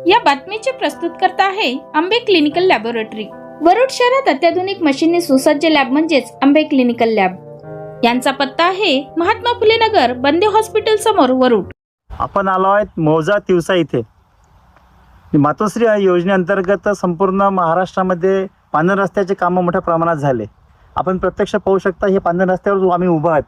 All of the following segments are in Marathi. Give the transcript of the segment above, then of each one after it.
या बातमीचे प्रस्तुतकर्ता आहे आंबे क्लिनिकल लॅबोरेटरी। वरुड शहरात अत्याधुनिक मशीनने सुसज्ज लॅब म्हणजेच आंबे क्लिनिकल लॅब। यांचा पत्ता आहे महात्मा फुले नगर, बंदे हॉस्पिटल समोर, वरुड। आपण आलो आहोत मौजा तिवसा इथे। मातोश्री योजनेअंतर्गत संपूर्ण महाराष्ट्रामध्ये पांढर रस्त्याचे कामं मोठ्या प्रमाणात झाले। आपण प्रत्यक्ष पाहू शकता, हे पांढर रस्त्यावर आम्ही उभा आहोत।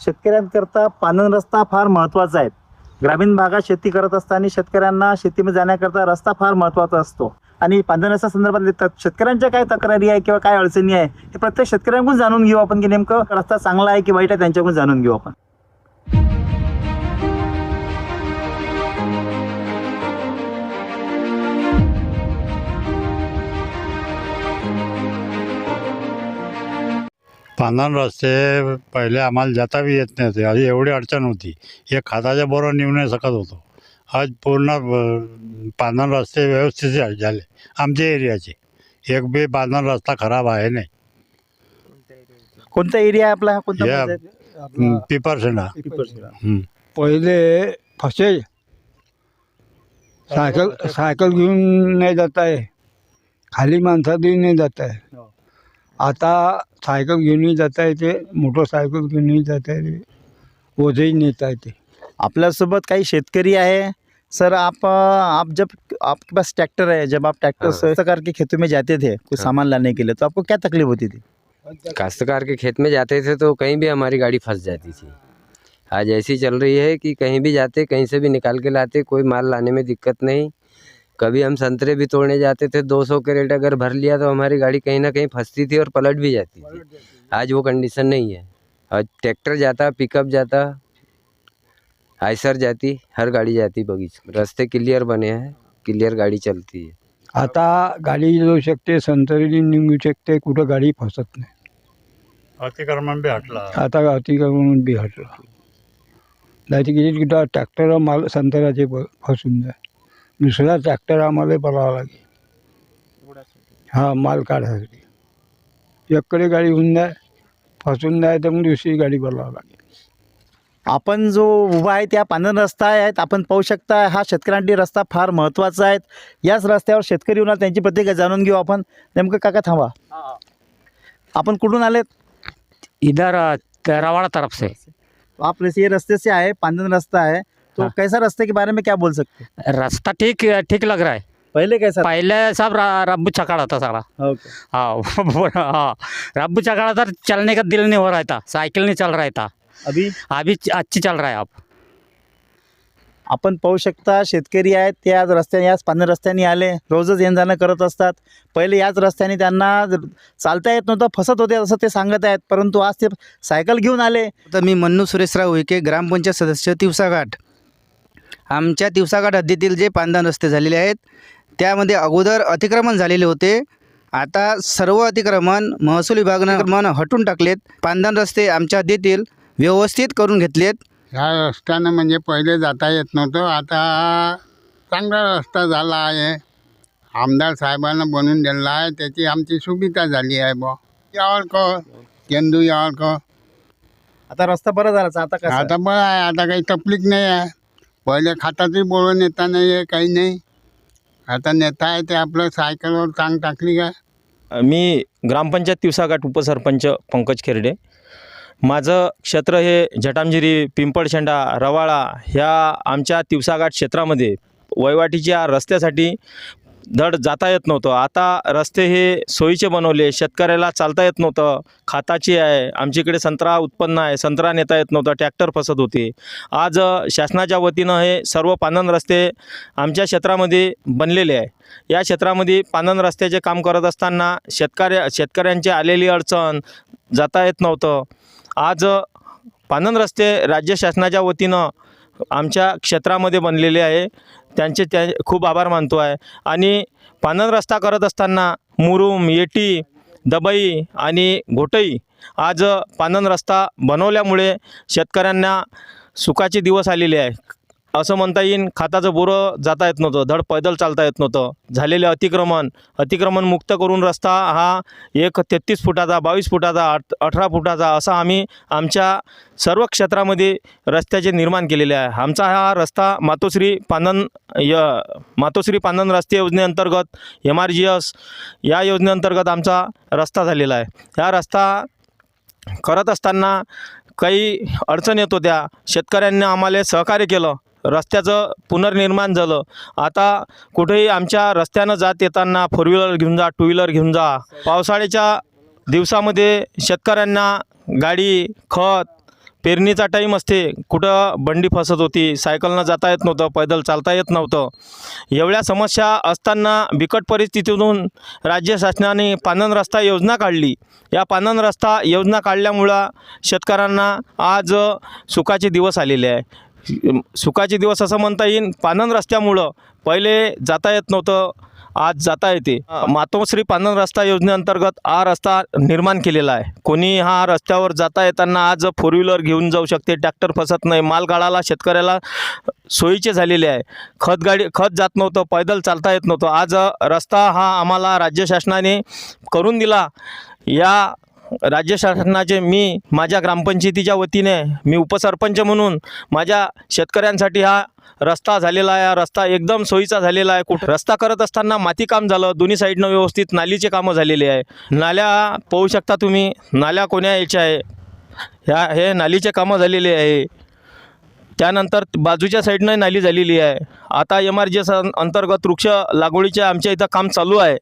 शेतकऱ्यांकरता पांढर रस्ता फार महत्त्वाचा आहे। ग्रामीण भागात शेती करत असताना शेतकऱ्यांना शेतीमध्ये जाण्याकरता रस्ता फार महत्त्वाचा असतो आणि पांढर रस्त्या संदर्भात शेतकऱ्यांच्या काय तक्रारी आहे किंवा काय अडचणी आहे हे प्रत्येक शेतकऱ्यांकडून जाणून घेऊ आपण, की नेमकं रस्ता चांगला आहे की वाईट आहे त्यांच्याकडून जाणून घेऊ आपण। पांढर रस्ते पहिले आम्हाला जाता बी येत नव्हते, आधी एवढी अडचण होती। एक खाताच्या बरोबर निघू नाही शकत होतो। आज पूर्ण पांढर रस्ते व्यवस्थित झाले आमच्या एरियाचे। एक बी पांढर रस्ता खराब आहे नाही। कोणता एरिया आहे आपला? कोणता पिपरसेंडा। पहिले फसे सायकल घेऊन नाही जात आहे, खाली माणसातही नाही जात आहे। आता सायकल घेऊनही जाता येते, मोटरसायकल घेऊनही जाता येते, ओझही नेता येते। आपल्यासोबत काही शेतकरी आहे। सर, आप जब आपके पास ट्रैक्टर है, जब आप ट्रैक्टर से काश्तकार के खेतों में जाते थे कुछ सामान लाने के लिए, तो आपको क्या तकलीफ होती थी? काश्तकार के खेत में जाते थे तो कहीं भी हमारी गाड़ी फंस जाती थी। आज ऐसी चल रही है कि कहीं भी जाते, कहीं से भी निकाल के लाते, कोई माल लाने में दिक्कत नहीं। कभी हम संतरे भी तोड़ने जाते थे, 200 कैरेट अगर भर लिया तो हमारी गाड़ी कहीं ना कहीं फंसती थी और पलट भी जाती थी। आज वो कंडीशन नहीं है। आज ट्रैक्टर जाता, पिकअप जाता, आयसर जाती, हर गाड़ी जाती बगीचे। रास्ते क्लियर बने हैं, क्लियर गाड़ी चलती है। आता गाडी जाऊ शकते, संतरी निघू शकते, कुठं गाडी फसत नाही। अतिक्रमण बी हटला। आता अतिक्रमण बी हटलं नाही तर किती कुठं ट्रॅक्टर माल संत्र्याचे फसून जाय, दुसरा ट्रॅक्टर आम्हाला बोलावा लागेल हा माल काढायसाठी। एककडे गाडी होऊन जाय, फसून जाय तर मग दुसरी गाडी बोलावं लागेल। आपण जो उभा आहे त्या पांढर रस्ता आहेत, आपण पाहू शकता हा शेतकऱ्यांसाठी रस्ता फार महत्त्वाचा आहे। याच रस्त्यावर शेतकरी होणार, त्यांची प्रतिक्रिया जाणून घेऊ आपण। नेमकं काका थांबा, आपण कुठून आलेत? इधर रवाड़ा तरफ से। तो आप ये रास्ते से आए, पांढर रास्ता है, तो कैसा रास्ते के बारे में क्या बोल सकते हैं? रास्ता ठीक लग रहा है। पहले कैसा? पहले सब रब्बू चकाड़ा था सारा। हाँ, रब्बू चकाड़ा था, चलने का दिल नहीं हो रहा था, साइकिल नहीं चल रहा था। अभी अच्छी चल रहा है। आपण पाहू शकता शेतकरी आहेत, ते आज रस्त्याने, याच पांढर रस्त्याने आले, रोजच येणं जाणं करत असतात। पहिले याच रस्त्याने त्यांना चालता येत नव्हतं, फसत होते असं ते सांगत आहेत, परंतु आज ते सायकल घेऊन आले। तर मी मन्नू सुरेशराव उईके, ग्रामपंचायत सदस्य तिवसाघाट। आमच्या तिवसाघाट हद्दीतील जे पांढर रस्ते झालेले आहेत त्यामध्ये अगोदर अतिक्रमण झालेले होते। आता सर्व अतिक्रमण महसूल विभागानं हटून टाकलेत। पांढर रस्ते आमच्या हद्दीतील व्यवस्थित करून घेतलेत। ह्या रस्त्यानं म्हणजे पहिले जाता येत नव्हतं, आता चांगला रस्ता झाला आहे। आमदार साहेबांना बनवून दिला आहे, त्याची आमची सुविधा झाली आहे। यावळकर, केंदू यावळकर, आता रस्ता बरा झाला। आता कसं? आता बरं आहे, आता काही तकलीफ नाही आहे। पहिले खातातही बोलून नेता नाही आहे, काही नाही। आता नेता आहे ते आपलं सायकलवर टांग टाकली काय। मी ग्रामपंचायत तिवसाघाट उपसरपंच पंकज खेरडे। माझं क्षेत्र हे जटामझरी, पिंपळशेंडा, रवाळा ह्या आमच्या तिवसाघाट क्षेत्रामध्ये वहिवाटीच्या रस्त्यासाठी धड जाता येत नव्हतं। आता रस्ते हे सोयीचे बनवले, शेतकऱ्याला चालता येत नव्हतं, खाताची आहे। आमच्याकडे संत्रा उत्पन्न आहे, संत्रा नेता येत नव्हतं, ट्रॅक्टर फसत होते। आज शासनाच्या वतीनं हे सर्व पांढर रस्ते आमच्या क्षेत्रामध्ये बनलेले आहे। या क्षेत्रामध्ये पांढर रस्त्याचे काम करत असताना शेतकऱ्यांची आलेली अडचण, जाता येत नव्हतं। आज पांढर रस्ते राज्य शासनाच्या वतीनं आमच्या क्षेत्रामध्ये बनलेले आहे, त्यांचे खूप आभार मानतो आहे। आणि पांढर रस्ता करत असताना मुरुम, येटी, दबई आणि घोटई आज पांढर रस्ता बनवल्यामुळे शेतकऱ्यांना सुखाचे दिवस आलेले आहे। असं म्हणता येईन खताचं बोरं जाता येत नव्हतं, धड पैदल चालता येत नव्हतं. झालेले अतिक्रमण मुक्त करून रस्ता हा एक 33 फुटाचा, 22 फुटाचा, 18 फुटाचा असा आम्ही आमच्या सर्व क्षेत्रामध्ये रस्त्याचे निर्माण केलेले आहे. आमचा हा रस्ता मातोश्री पांदन रस्ते योजनेअंतर्गत MRGS या योजनेअंतर्गत आमचा रस्ता झालेला आहे. हा रस्ता करत असताना काही अडचण येत होत्या. शेतकऱ्यांनी आम्हाला सहकार्य केलं, रस्त्याचं पुनर्निर्माण झालं. आता कुठेही आमच्या रस्त्यानं जात येताना 4 व्हीलर घेऊन जा, 2 व्हीलर घेऊन जा. पावसाळ्याच्या दिवसामध्ये शेतकऱ्यांना गाडी, खत, पेरणीचा टाईम असते, कुठं बंडी फसत होती, सायकलनं जाता येत नव्हतं, पैदल चालता येत नव्हतं. एवढ्या समस्या असताना बिकट परिस्थितीतून राज्य शासनाने पांदन रस्ता योजना काढली. या पांदन रस्ता योजना काढल्यामुळं शेतकऱ्यांना आज सुखाचे दिवस आलेले आहे. सुखाचे दिवस असं म्हणता येईल. पांदन रस्त्यामुळं पहिले जाता येत नव्हतं, आज जाता येते. मातोश्री पांदन रस्ता योजनेअंतर्गत हा रस्ता निर्माण केलेला आहे. कोणी हा रस्त्यावर जाता येताना आज 4 व्हीलर घेऊन जाऊ शकते, ट्रॅक्टर फसत नाही, माल काढायला शेतकऱ्याला सोयीचे झालेले आहे. खत जात नव्हतं, पैदल चालता येत नव्हतं. आज रस्ता हा आम्हाला राज्य शासनाने करून दिला. या राज्य शासनाचे मी माझ्या ग्रामपंचायतीच्या वतीने मी उपसरपंच म्हणून माझ्या शेतकऱ्यांसाठी हा रस्ता झालेला आहे. हा रस्ता एकदम सोयीचा झालेला आहे. रस्ता करत असताना माती काम झालं, दोन्ही साईडनं व्यवस्थित नालीचे कामं झालेले आहे. नाल्या पाहू शकता तुम्ही, नाल्या कोण्या याच्या आहे, हे नालीचे कामं झालेले आहे. त्यानंतर बाजूच्या साईडनं नाली झालेली आहे. आता MRGS अंतर्गत वृक्ष लागवडीचे आमच्या इथं काम चालू आहे.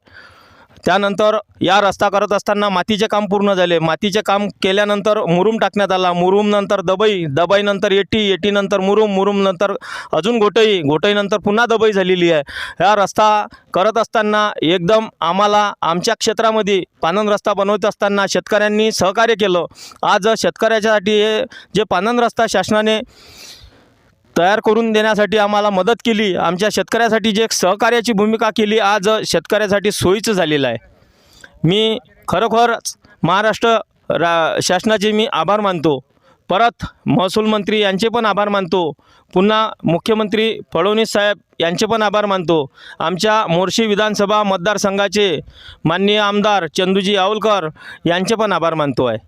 त्यानंतर या रस्ता करत असताना मातीचे काम पूर्ण झाले. मातीचे काम केल्यानंतर मुरुम टाकण्यात आला. मुरुमनंतर दबाईनंतर एटीनंतर मुरुमनंतर अजून घोटईनंतर पुन्हा दबाई झालेली आहे. हा रस्ता करत असताना एकदम आम्हाला आमच्या क्षेत्रामध्ये पांदन रस्ता बनवत असताना शेतकऱ्यांनी सहकार्य केलं. आज शेतकऱ्याच्यासाठी हे जे पांदन रस्ता शासनाने तयार करून देण्यासाठी आम्हाला मदत केली, आमच्या शेतकऱ्यासाठी जे सहकार्याची भूमिका केली, आज शेतकऱ्यासाठी सोयीचं झालेलं आहे. मी खरोखरच महाराष्ट्र शासनाचे मी आभार मानतो. परत महसूल मंत्री यांचे पण आभार मानतो. पुन्हा मुख्यमंत्री फडणवीस साहेब यांचे पण आभार मानतो. आमच्या मोर्शी विधानसभा मतदारसंघाचे माननीय आमदार चंदूजी आवलकर यांचे पण आभार मानतो आहे.